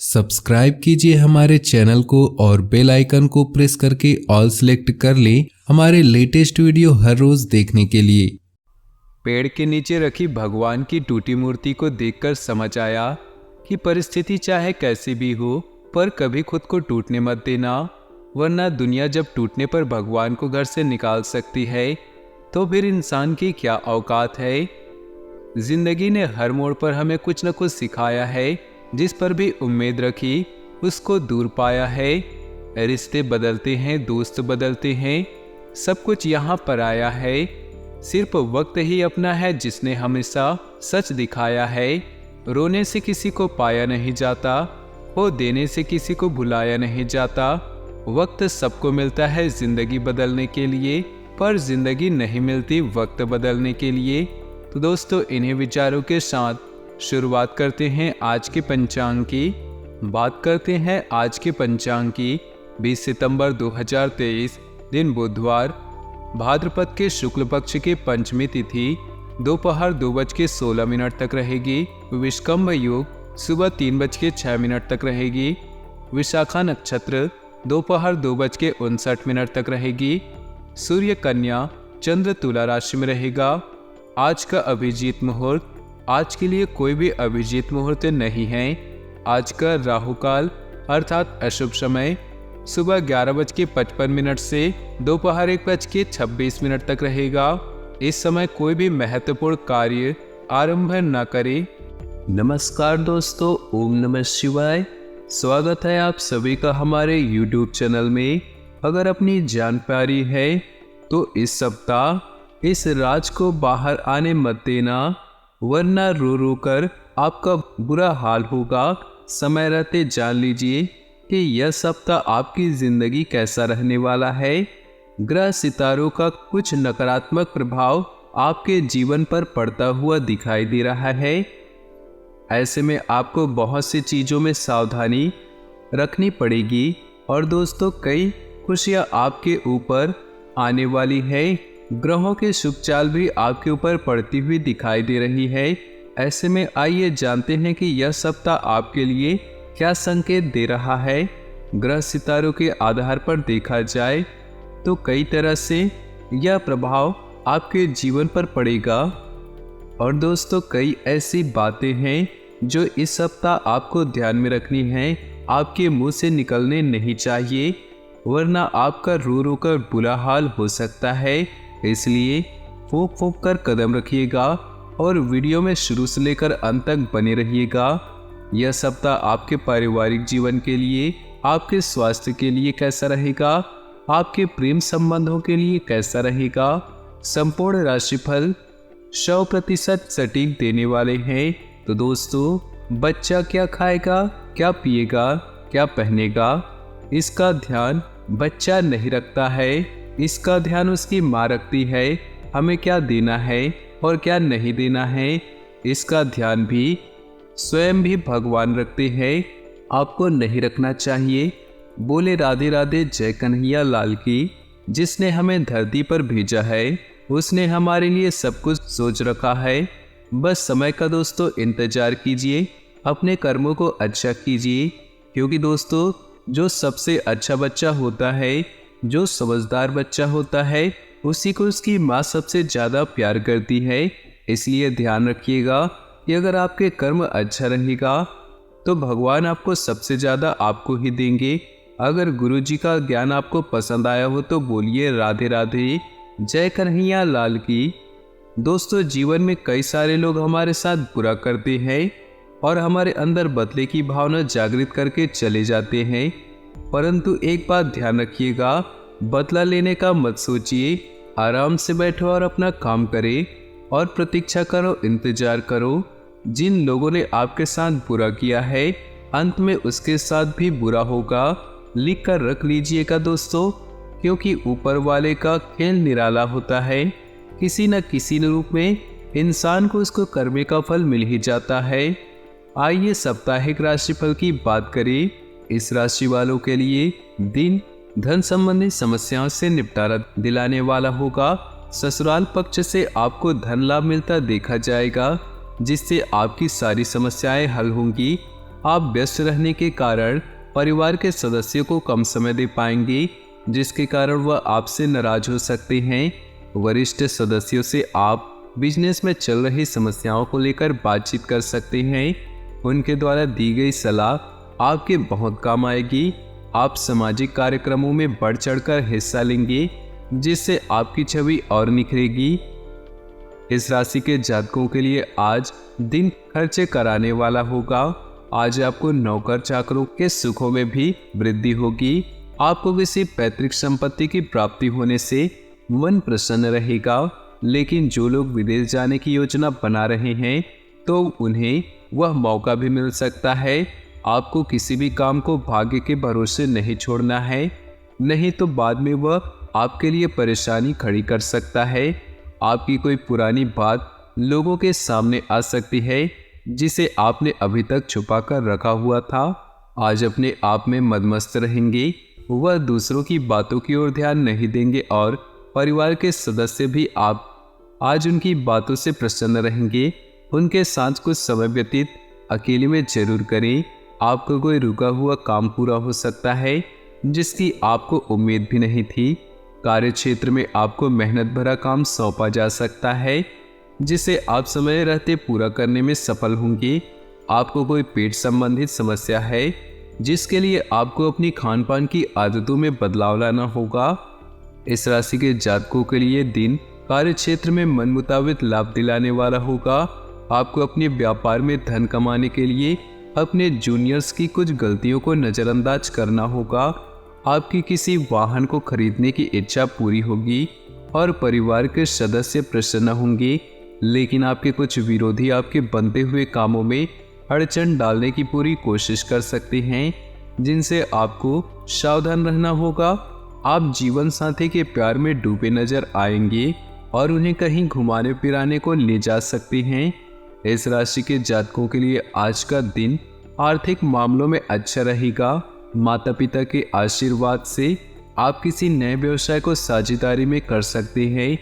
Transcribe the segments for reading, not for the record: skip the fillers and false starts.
Subscribe कीजिए हमारे channel को और बेल आइकन को प्रेस करके ऑल सेलेक्ट कर लें हमारे लेटेस्ट वीडियो हर रोज देखने के लिए। पेड़ के नीचे रखी भगवान की टूटी मूर्ति को देखकर समझ आया कि परिस्थिति चाहे कैसी भी हो पर कभी खुद को टूटने मत देना, वरना दुनिया जब टूटने पर भगवान को घर से निकाल सकती है तो फिर इंसान की क्या औकात है। जिंदगी ने हर मोड़ पर हमें कुछ न कुछ सिखाया है, जिस पर भी उम्मीद रखी उसको दूर पाया है। रिश्ते बदलते हैं, दोस्त बदलते हैं, सब कुछ यहाँ पर आया है। सिर्फ वक्त ही अपना है जिसने हमेशा सच दिखाया है। रोने से किसी को पाया नहीं जाता, वो देने से किसी को भुलाया नहीं जाता। वक्त सबको मिलता है जिंदगी बदलने के लिए, पर जिंदगी नहीं मिलती वक्त बदलने के लिए। तो दोस्तों, इन्हीं विचारों के साथ शुरुआत करते हैं आज के पंचांग की। बात करते हैं आज के पंचांग की। 20 सितंबर 2023 दिन बुधवार, भाद्रपद के शुक्ल पक्ष की पंचमी तिथि दोपहर 2:16 तक रहेगी। विष्कंभ योग सुबह 3:06 तक रहेगी। विशाखा नक्षत्र दोपहर 2:59 तक रहेगी। सूर्य कन्या, चंद्र तुला राशि में रहेगा। आज का अभिजीत मुहूर्त, आज के लिए कोई भी अभिजीत मुहूर्त नहीं है। आज का राहु काल अर्थात अशुभ समय सुबह 11:55 से दोपहर 1:26 तक रहेगा। इस समय कोई भी महत्वपूर्ण कार्य आरंभ न करें। नमस्कार दोस्तों, ओम नमः शिवाय। स्वागत है आप सभी का हमारे YouTube चैनल में। अगर अपनी जान प्यारी है तो इस सप्ताह इस राज को बाहर आने मत देना, वरना रो रो कर आपका बुरा हाल होगा। समय रहते जान लीजिए कि यह सप्ताह आपकी ज़िंदगी कैसा रहने वाला है। ग्रह सितारों का कुछ नकारात्मक प्रभाव आपके जीवन पर पड़ता हुआ दिखाई दे रहा है। ऐसे में आपको बहुत सी चीज़ों में सावधानी रखनी पड़ेगी। और दोस्तों, कई खुशियाँ आपके ऊपर आने वाली है। ग्रहों के शुभ चाल भी आपके ऊपर पड़ती हुई दिखाई दे रही है। ऐसे में आइए जानते हैं कि यह सप्ताह आपके लिए क्या संकेत दे रहा है। ग्रह सितारों के आधार पर देखा जाए तो कई तरह से यह प्रभाव आपके जीवन पर पड़ेगा। और दोस्तों, कई ऐसी बातें हैं जो इस सप्ताह आपको ध्यान में रखनी है, आपके मुंह से निकलने नहीं चाहिए, वरना आपका रो रो कर बुरा हाल हो सकता है। इसलिए फूंक फूंक कर कदम रखिएगा और वीडियो में शुरू से लेकर अंत तक बने रहिएगा। यह सप्ताह आपके पारिवारिक जीवन के लिए, आपके स्वास्थ्य के लिए कैसा रहेगा, आपके प्रेम संबंधों के लिए कैसा रहेगा। संपूर्ण राशिफल 100% सटीक देने वाले हैं। तो दोस्तों, बच्चा क्या खाएगा, क्या पिएगा, क्या पहनेगा, इसका ध्यान बच्चा नहीं रखता है, इसका ध्यान उसकी माँ रखती है। हमें क्या देना है और क्या नहीं देना है, इसका ध्यान भी स्वयं भी भगवान रखते हैं। आपको नहीं रखना चाहिए। बोले राधे राधे जय कन्हैया लाल की। जिसने हमें धरती पर भेजा है उसने हमारे लिए सब कुछ सोच रखा है। बस समय का दोस्तों इंतजार कीजिए, अपने कर्मों को अच्छा कीजिए, क्योंकि दोस्तों, जो सबसे अच्छा बच्चा होता है, जो समझदार बच्चा होता है, उसी को उसकी माँ सबसे ज़्यादा प्यार करती है। इसलिए ध्यान रखिएगा कि अगर आपके कर्म अच्छा रहेगा तो भगवान आपको सबसे ज़्यादा आपको ही देंगे। अगर गुरु जी का ज्ञान आपको पसंद आया हो तो बोलिए राधे राधे जय कन्हैया लाल की। दोस्तों, जीवन में कई सारे लोग हमारे साथ बुरा करते हैं और हमारे अंदर बदले की भावना जागृत करके चले जाते हैं, परंतु एक बात ध्यान रखिएगा, बदला लेने का मत सोचिए। आराम से बैठो और अपना काम करें और प्रतीक्षा करो, इंतजार करो। जिन लोगों ने आपके साथ बुरा किया है, अंत में उसके साथ भी बुरा होगा। लिख कर रख लीजिएगा दोस्तों, क्योंकि ऊपर वाले का खेल निराला होता है। किसी न किसी रूप में इंसान को उसको कर्म का फल मिल ही जाता है। आइए साप्ताहिक राशिफल की बात करें। इस राशि वालों के लिए दिन धन संबंधी समस्याओं से निपटारा दिलाने वाला होगा। ससुराल पक्ष से आपको धन लाभ मिलता देखा जाएगा, जिससे आपकी सारी समस्याएं हल होंगी। आप व्यस्त रहने के कारण परिवार के सदस्यों को कम समय दे पाएंगे, जिसके कारण वह आपसे नाराज हो सकते हैं। वरिष्ठ सदस्यों से आप बिजनेस में चल रही समस्याओं को लेकर बातचीत कर सकते हैं। उनके द्वारा दी गई सलाह आपके बहुत काम आएगी। आप सामाजिक कार्यक्रमों में बढ़ चढ़कर हिस्सा लेंगे, जिससे आपकी छवि और निखरेगी। इस राशि के जातकों के लिए आज दिन खर्चे कराने वाला होगा। आज आपको नौकर चाकरों के सुखों में भी वृद्धि होगी। आपको किसी पैतृक संपत्ति की प्राप्ति होने से मन प्रसन्न रहेगा। लेकिन जो लोग विदेश जाने की योजना बना रहे हैं तो उन्हें वह मौका भी मिल सकता है। आपको किसी भी काम को भाग्य के भरोसे नहीं छोड़ना है, नहीं तो बाद में वह आपके लिए परेशानी खड़ी कर सकता है। आपकी कोई पुरानी बात लोगों के सामने आ सकती है, जिसे आपने अभी तक छुपा कर रखा हुआ था। आज अपने आप में मदमस्त रहेंगे। वह दूसरों की बातों की ओर ध्यान नहीं देंगे और परिवार के सदस्य भी आप आज उनकी बातों से प्रसन्न रहेंगे। उनके साथ कुछ समय व्यतीत अकेले में जरूर करें। आपका कोई रुका हुआ काम पूरा हो सकता है, जिसकी आपको उम्मीद भी नहीं थी। कार्य क्षेत्र में आपको मेहनत भरा काम सौंपा जा सकता है, जिसे आप समय रहते पूरा करने में सफल होंगे। आपको कोई पेट संबंधित समस्या है, जिसके लिए आपको अपनी खान पान की आदतों में बदलाव लाना होगा। इस राशि के जातकों के लिए दिन कार्य क्षेत्र में मन मुताबिक लाभ दिलाने वाला होगा। आपको अपने व्यापार में धन कमाने के लिए अपने जूनियर्स की कुछ गलतियों को नज़रअंदाज करना होगा। आपकी किसी वाहन को खरीदने की इच्छा पूरी होगी और परिवार के सदस्य प्रसन्न होंगे। लेकिन आपके कुछ विरोधी आपके बनते हुए कामों में अड़चन डालने की पूरी कोशिश कर सकते हैं, जिनसे आपको सावधान रहना होगा। आप जीवन साथी के प्यार में डूबे नजर आएंगे और उन्हें कहीं घुमाने फिराने को ले जा सकते हैं। इस राशि के जातकों के लिए आज का दिन आर्थिक मामलों में अच्छा रहेगा। माता पिता के आशीर्वाद से आप किसी नए व्यवसाय को साझेदारी में कर सकते हैं।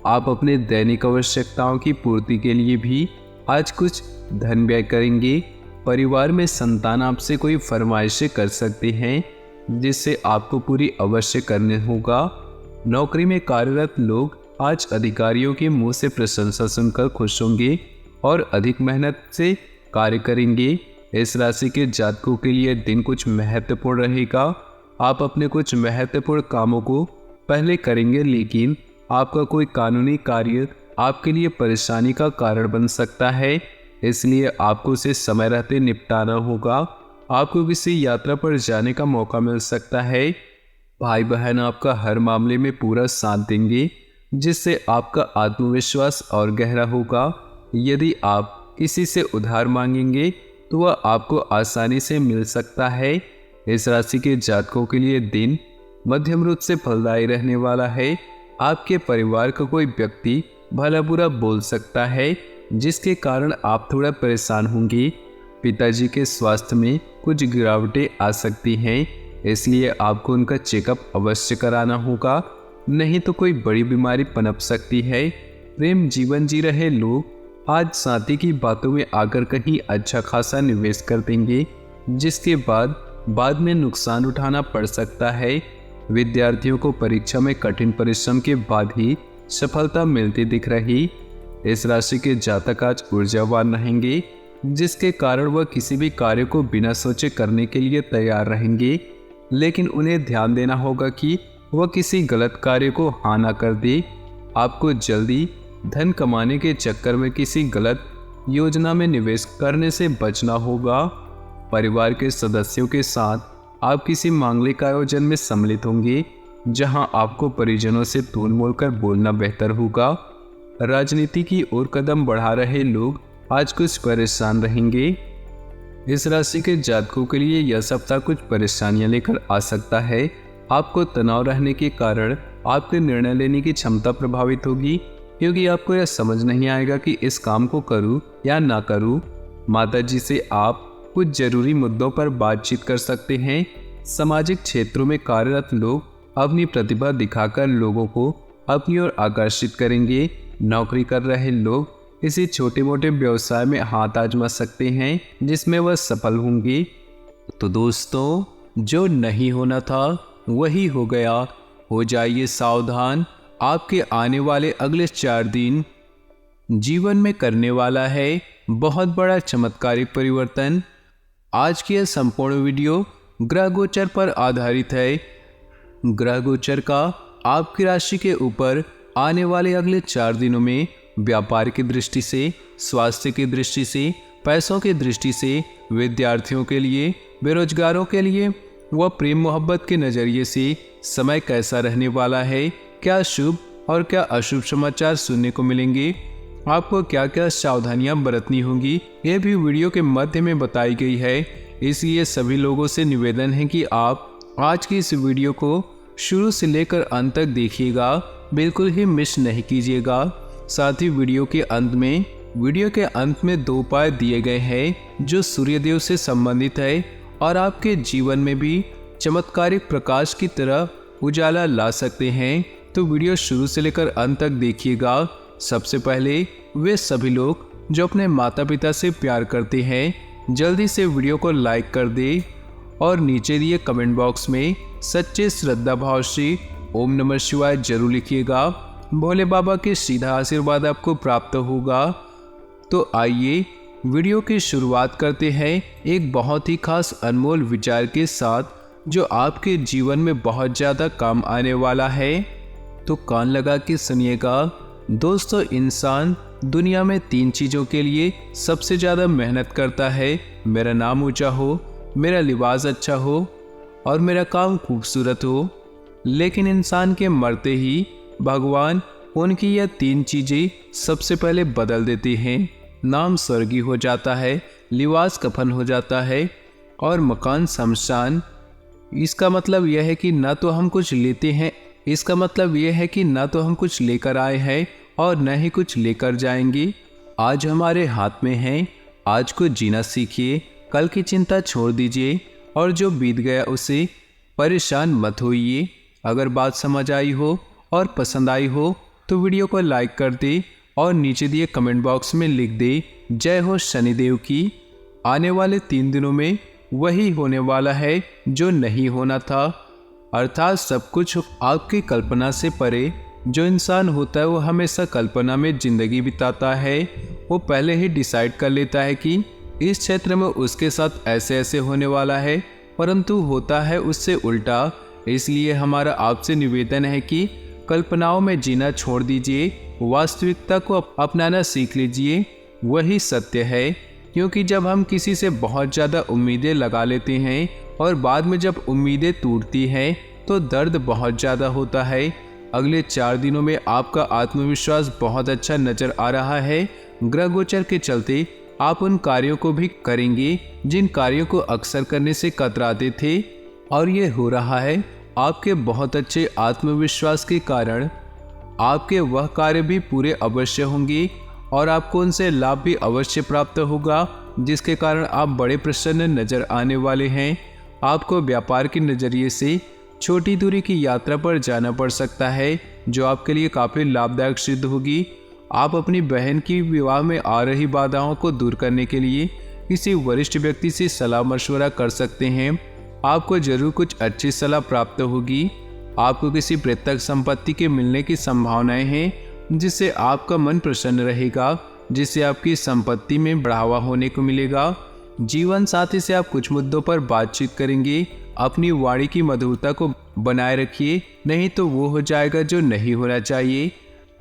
आप अपने दैनिक आवश्यकताओं की पूर्ति के लिए भी आज कुछ धन व्यय करेंगे। परिवार में संतान आपसे कोई फरमाइशें कर सकते हैं, जिससे आपको पूरी अवश्य करने होगा। नौकरी में कार्यरत लोग आज अधिकारियों के मुंह से प्रशंसा सुनकर खुश होंगे और अधिक मेहनत से कार्य करेंगे। इस राशि के जातकों के लिए दिन कुछ महत्वपूर्ण रहेगा। आप अपने कुछ महत्वपूर्ण कामों को पहले करेंगे, लेकिन आपका कोई कानूनी कार्य आपके लिए परेशानी का कारण बन सकता है, इसलिए आपको उसे समय रहते निपटाना होगा। आपको किसी यात्रा पर जाने का मौका मिल सकता है। भाई बहन आपका हर मामले में पूरा साथ देंगे, जिससे आपका आत्मविश्वास और गहरा होगा। यदि आप किसी से उधार मांगेंगे तो वह आपको आसानी से मिल सकता है। इस राशि के जातकों के लिए दिन मध्यम रूप से फलदायी रहने वाला है। आपके परिवार का कोई व्यक्ति भला बुरा बोल सकता है, जिसके कारण आप थोड़ा परेशान होंगे। पिताजी के स्वास्थ्य में कुछ गिरावटें आ सकती हैं, इसलिए आपको उनका चेकअप अवश्य कराना होगा, नहीं तो कोई बड़ी बीमारी पनप सकती है। प्रेम जीवन जी रहे लोग आज साथी की बातों में आकर कहीं अच्छा खासा निवेश कर देंगे, जिसके बाद में नुकसान उठाना पड़ सकता है। विद्यार्थियों को परीक्षा में कठिन परिश्रम के बाद ही सफलता मिलती दिख रही। इस राशि के जातक आज ऊर्जावान रहेंगे, जिसके कारण वह किसी भी कार्य को बिना सोचे करने के लिए तैयार रहेंगे। लेकिन उन्हें ध्यान देना होगा कि वह किसी गलत कार्य को हाँ ना कर दे। आपको जल्दी धन कमाने के चक्कर में किसी गलत योजना में निवेश करने से बचना होगा। परिवार के सदस्यों के साथ आप किसी मांगलिक आयोजन में सम्मिलित होंगे, जहां आपको परिजनों से तूल मोल कर बोलना बेहतर होगा। राजनीति की ओर कदम बढ़ा रहे लोग आज कुछ परेशान रहेंगे। इस राशि के जातकों के लिए यह सप्ताह कुछ परेशानियां लेकर आ सकता है। आपको तनाव रहने के कारण आपके निर्णय लेने की क्षमता प्रभावित होगी, क्योंकि आपको यह समझ नहीं आएगा कि इस काम को करूं या ना करूं। माताजी से आप कुछ जरूरी मुद्दों पर बातचीत कर सकते हैं। सामाजिक क्षेत्रों में कार्यरत लोग अपनी प्रतिभा दिखाकर लोगों को अपनी ओर आकर्षित करेंगे। नौकरी कर रहे लोग किसी छोटे मोटे व्यवसाय में हाथ आजमा सकते हैं जिसमें वह सफल होंगे। तो दोस्तों, जो नहीं होना था वही हो गया। हो जाइए सावधान, आपके आने वाले अगले 4 दिन जीवन में करने वाला है बहुत बड़ा चमत्कारिक परिवर्तन। आज की यह संपूर्ण वीडियो ग्रह गोचर पर आधारित है। ग्रह गोचर का आपकी राशि के ऊपर आने वाले अगले 4 दिनों में व्यापार की दृष्टि से, स्वास्थ्य की दृष्टि से, पैसों की दृष्टि से, विद्यार्थियों के लिए, बेरोजगारों के लिए व प्रेम मोहब्बत के नज़रिए से समय कैसा रहने वाला है, क्या शुभ और क्या अशुभ समाचार सुनने को मिलेंगे, आपको क्या क्या सावधानियां बरतनी होंगी, ये भी वीडियो के मध्य में बताई गई है। इसलिए सभी लोगों से निवेदन है कि आप आज की इस वीडियो को शुरू से लेकर अंत तक देखिएगा, बिल्कुल ही मिस नहीं कीजिएगा। साथ ही वीडियो के अंत में 2 उपाय दिए गए हैं जो सूर्यदेव से संबंधित है और आपके जीवन में भी चमत्कारिक प्रकाश की तरह उजाला ला सकते हैं। तो वीडियो शुरू से लेकर अंत तक देखिएगा। सबसे पहले वे सभी लोग जो अपने माता पिता से प्यार करते हैं जल्दी से वीडियो को लाइक कर दे और नीचे दिए कमेंट बॉक्स में सच्चे श्रद्धा भाव से ओम नमः शिवाय जरूर लिखिएगा। भोले बाबा के सीधा आशीर्वाद आपको प्राप्त होगा। तो आइए वीडियो की शुरुआत करते हैं एक बहुत ही खास अनमोल विचार के साथ जो आपके जीवन में बहुत ज़्यादा काम आने वाला है। तो कान लगा के सुनिएगा। दोस्तों, इंसान दुनिया में 3 चीज़ों के लिए सबसे ज़्यादा मेहनत करता है। मेरा नाम ऊंचा हो, मेरा लिबास अच्छा हो और मेरा काम खूबसूरत हो। लेकिन इंसान के मरते ही भगवान उनकी यह 3 चीज़ें सबसे पहले बदल देते हैं। नाम स्वर्गीय हो जाता है, लिबास कफन हो जाता है और मकान शमशान। इसका मतलब यह है कि ना तो हम कुछ लेते हैं, इसका मतलब यह है कि ना तो हम कुछ लेकर आए हैं और न ही कुछ लेकर जाएंगे। आज हमारे हाथ में है, आज को जीना सीखिए, कल की चिंता छोड़ दीजिए और जो बीत गया उसे परेशान मत होइए। अगर बात समझ आई हो और पसंद आई हो तो वीडियो को लाइक कर दे और नीचे दिए कमेंट बॉक्स में लिख दे जय हो शनिदेव की। आने वाले 3 दिनों में वही होने वाला है जो नहीं होना था, अर्थात सब कुछ आपकी कल्पना से परे। जो इंसान होता है वो हमेशा कल्पना में जिंदगी बिताता है। वो पहले ही डिसाइड कर लेता है कि इस क्षेत्र में उसके साथ ऐसे ऐसे होने वाला है, परंतु होता है उससे उल्टा। इसलिए हमारा आपसे निवेदन है कि कल्पनाओं में जीना छोड़ दीजिए, वास्तविकता को अपनाना सीख लीजिए। वही सत्य है, क्योंकि जब हम किसी से बहुत ज़्यादा उम्मीदें लगा लेते हैं और बाद में जब उम्मीदें टूटती हैं तो दर्द बहुत ज़्यादा होता है। अगले 4 दिनों में आपका आत्मविश्वास बहुत अच्छा नज़र आ रहा है। ग्रह गोचर के चलते आप उन कार्यों को भी करेंगे जिन कार्यों को अक्सर करने से कतराते थे, और ये हो रहा है आपके बहुत अच्छे आत्मविश्वास के कारण। आपके वह कार्य भी पूरे अवश्य होंगे और आपको उनसे लाभ भी अवश्य प्राप्त होगा, जिसके कारण आप बड़े प्रसन्न नजर आने वाले हैं। आपको व्यापार के नज़रिए से छोटी दूरी की यात्रा पर जाना पड़ सकता है जो आपके लिए काफ़ी लाभदायक सिद्ध होगी। आप अपनी बहन की विवाह में आ रही बाधाओं को दूर करने के लिए किसी वरिष्ठ व्यक्ति से सलाह मशवरा कर सकते हैं। आपको जरूर कुछ अच्छी सलाह प्राप्त होगी। आपको किसी प्रत्यक्ष संपत्ति के मिलने की संभावनाएं हैं जिससे आपका मन प्रसन्न रहेगा, जिससे आपकी संपत्ति में बढ़ावा होने को मिलेगा। जीवन साथी से आप कुछ मुद्दों पर बातचीत करेंगे। अपनी वाणी की मधुरता को बनाए रखिए, नहीं तो वो हो जाएगा जो नहीं होना चाहिए।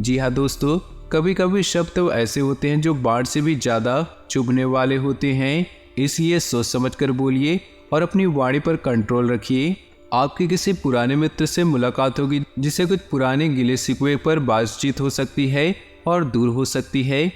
जी हाँ दोस्तों, कभी कभी शब्द तो ऐसे होते हैं जो बाढ़ से भी ज़्यादा चुभने वाले होते हैं, इसलिए सोच समझ कर बोलिए और अपनी वाणी पर कंट्रोल रखिए। आपके किसी पुराने मित्र से मुलाकात होगी जिससे कुछ पुराने गिले शिकवे पर बातचीत हो सकती है और दूर हो सकती है।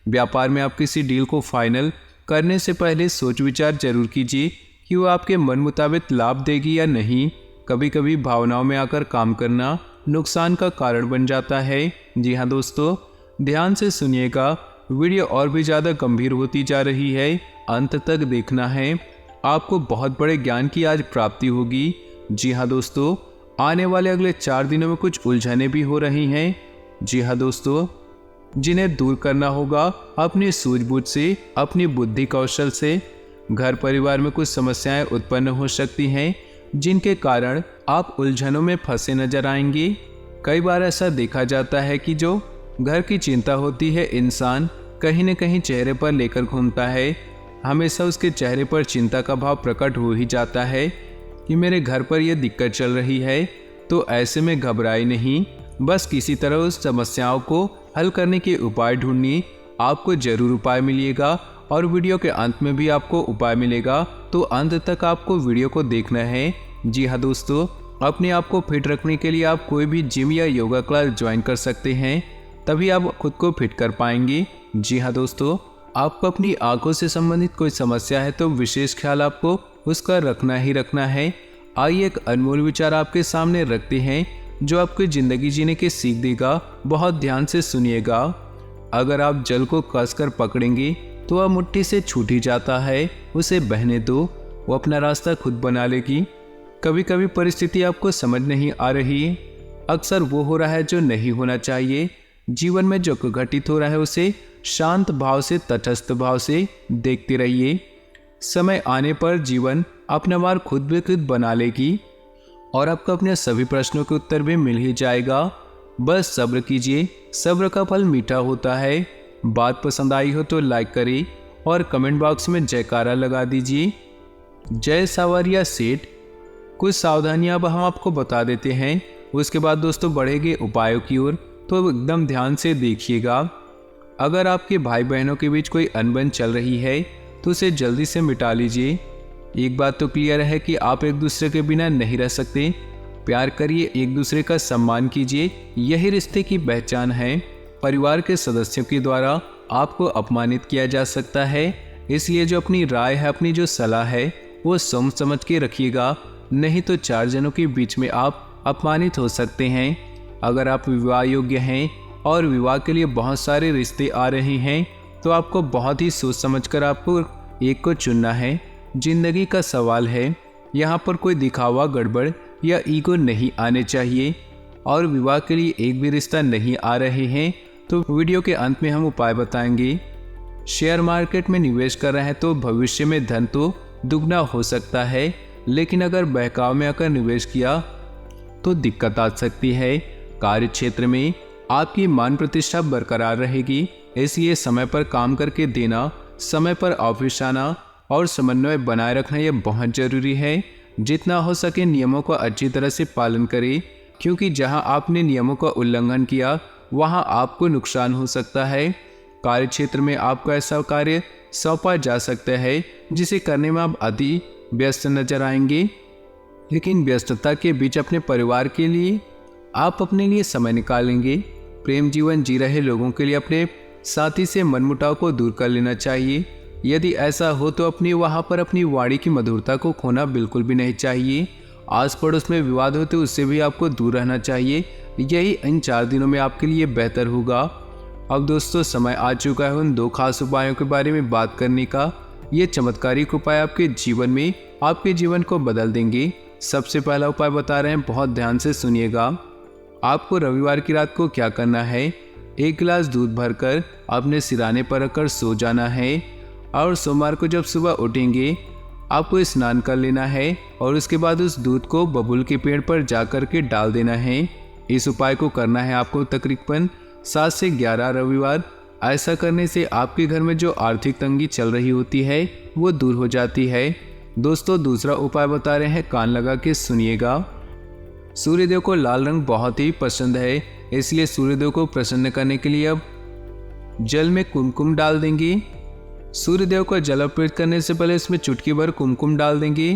व्यापार में आप किसी डील को फाइनल करने से पहले सोच विचार जरूर कीजिए कि वो आपके मन मुताबिक लाभ देगी या नहीं। कभी कभी भावनाओं में आकर काम करना नुकसान का कारण बन जाता है। जी हाँ दोस्तों, ध्यान से सुनिएगा, वीडियो और भी ज़्यादा गंभीर होती जा रही है, अंत तक देखना है। आपको बहुत बड़े ज्ञान की आज प्राप्ति होगी। जी हाँ दोस्तों, आने वाले अगले 4 दिनों में कुछ उलझनें भी हो रही हैं। जी हाँ दोस्तों, जिन्हें दूर करना होगा अपनी सूझबूझ से, अपनी बुद्धि कौशल से। घर परिवार में कुछ समस्याएं उत्पन्न हो सकती हैं जिनके कारण आप उलझनों में फंसे नजर आएंगे। कई बार ऐसा देखा जाता है कि जो घर की चिंता होती है इंसान कहीं न कहीं चेहरे पर लेकर घूमता है। हमेशा उसके चेहरे पर चिंता का भाव प्रकट हो ही जाता है कि मेरे घर पर यह दिक्कत चल रही है। तो ऐसे में घबराए नहीं, बस किसी तरह उस समस्याओं को हल करने के उपाय ढूंढिए। आपको जरूर उपाय मिलेगा और वीडियो के अंत में भी आपको उपाय मिलेगा, तो अंत तक आपको वीडियो को देखना है। जी हाँ दोस्तों, अपने आप को फिट रखने के लिए आप कोई भी जिम या योगा क्लास ज्वाइन कर सकते हैं, तभी आप खुद को फिट कर पाएंगे। जी हाँ दोस्तों, आपको अपनी आंखों से संबंधित कोई समस्या है तो विशेष ख्याल आपको उसका रखना ही रखना है। आइए एक अनमोल विचार आपके सामने रखते हैं जो आपको ज़िंदगी जीने की सीख देगा। बहुत ध्यान से सुनिएगा। अगर आप जल को कसकर पकड़ेंगे तो वह मुट्ठी से छूट ही जाता है, उसे बहने दो, वो अपना रास्ता खुद बना लेगी। कभी कभी परिस्थिति आपको समझ नहीं आ रही, अक्सर वो हो रहा है जो नहीं होना चाहिए। जीवन में जो घटित हो रहा है उसे शांत भाव से, तटस्थ भाव से देखते रहिए। समय आने पर जीवन अपना मार्ग खुद ब खुद बना लेगी और आपको अपने सभी प्रश्नों के उत्तर भी मिल ही जाएगा। बस सब्र कीजिए, सब्र का फल मीठा होता है। बात पसंद आई हो तो लाइक करें और कमेंट बॉक्स में जयकारा लगा दीजिए। जय सावरिया सेठ। कुछ सावधानियां अब हम आपको बता देते हैं, उसके बाद दोस्तों बढ़ेंगे उपायों की ओर, तो एकदम ध्यान से देखिएगा। अगर आपके भाई बहनों के बीच कोई अनबन चल रही है तो उसे जल्दी से मिटा लीजिए। एक बात तो क्लियर है कि आप एक दूसरे के बिना नहीं रह सकते। प्यार करिए, एक दूसरे का सम्मान कीजिए, यही रिश्ते की पहचान है। परिवार के सदस्यों के द्वारा आपको अपमानित किया जा सकता है, इसलिए जो अपनी राय है, अपनी जो सलाह है वो सोच समझ के रखिएगा, नहीं तो चार जनों के बीच में आप अपमानित हो सकते हैं। अगर आप विवाह योग्य हैं और विवाह के लिए बहुत सारे रिश्ते आ रहे हैं तो आपको बहुत ही सोच समझकर आपको एक को चुनना है। जिंदगी का सवाल है, यहाँ पर कोई दिखावा, गड़बड़ या ईगो नहीं आने चाहिए। और विवाह के लिए एक भी रिश्ता नहीं आ रहे हैं तो वीडियो के अंत में हम उपाय बताएंगे। शेयर मार्केट में निवेश कर रहे हैं तो भविष्य में धन तो दुगना हो सकता है, लेकिन अगर बहकाव में आकर निवेश किया तो दिक्कत आ सकती है। कार्य क्षेत्र में आपकी मान प्रतिष्ठा बरकरार रहेगी, इसलिए समय पर काम करके देना, समय पर ऑफिस आना और समन्वय बनाए रखना यह बहुत जरूरी है। जितना हो सके नियमों का अच्छी तरह से पालन करें, क्योंकि जहां आपने नियमों का उल्लंघन किया वहां आपको नुकसान हो सकता है। कार्य क्षेत्र में आपको ऐसा कार्य सौंपा जा सकता है जिसे करने में आप अति व्यस्त नजर आएंगे, लेकिन व्यस्तता के बीच अपने परिवार के लिए आप अपने लिए समय निकालेंगे। प्रेम जीवन जी रहे लोगों के लिए अपने साथी से मनमुटाव को दूर कर लेना चाहिए। यदि ऐसा हो तो वहाँ पर अपनी वाणी की मधुरता को खोना बिल्कुल भी नहीं चाहिए। आस पड़ोस में विवाद हो तो उससे भी आपको दूर रहना चाहिए। यही इन 4 दिनों में आपके लिए बेहतर होगा। अब दोस्तों समय आ चुका है उन 2 खास उपायों के बारे में बात करने का। ये चमत्कारिक उपाय आपके जीवन में आपके जीवन को बदल देंगे। सबसे पहला उपाय बता रहे हैं, बहुत ध्यान से सुनिएगा। आपको रविवार की रात को क्या करना है, 1 गिलास दूध भरकर अपने सिराने पर रखकर सो जाना है और सोमवार को जब सुबह उठेंगे आपको स्नान कर लेना है और उसके बाद उस दूध को बबूल के पेड़ पर जाकर के डाल देना है। इस उपाय को करना है आपको तकरीबन 7 से 11 रविवार। ऐसा करने से आपके घर में जो आर्थिक तंगी चल रही होती है वो दूर हो जाती है। दोस्तों दूसरा उपाय बता रहे हैं, कान लगा के सुनिएगा। सूर्यदेव को लाल रंग बहुत ही पसंद है, इसलिए सूर्यदेव को प्रसन्न करने के लिए अब जल में कुमकुम डाल देंगे। सूर्यदेव को जल अर्पित करने से पहले इसमें चुटकी भर कुमकुम डाल देंगे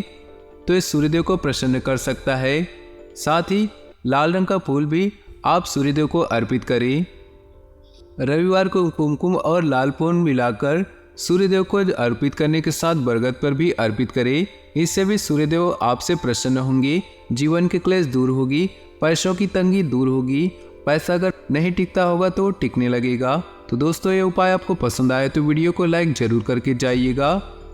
तो इस सूर्यदेव को प्रसन्न कर सकता है। साथ ही लाल रंग का फूल भी आप सूर्यदेव को अर्पित करें। रविवार को कुमकुम और लाल फूल मिलाकर सूर्यदेव को अर्पित करने के साथ बरगद पर भी अर्पित करें। इससे भी सूर्यदेव आपसे प्रसन्न होंगे, जीवन के क्लेश दूर होगी, पैसों की तंगी दूर होगी। पैसा अगर नहीं टिकता होगा तो टिकने लगेगा। तो दोस्तों ये उपाय आपको पसंद आए तो वीडियो को लाइक जरूर करके जाइएगा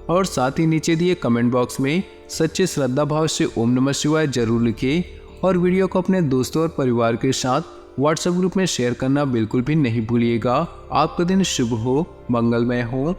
और साथ ही नीचे दिए कमेंट बॉक्स में सच्चे श्रद्धा भाव से ओम नमः शिवाय जरूर लिखिए और वीडियो को अपने दोस्तों और परिवार के साथ व्हाट्सएप ग्रुप में शेयर करना बिल्कुल भी नहीं भूलिएगा। आपका दिन शुभ हो, मंगलमय हो।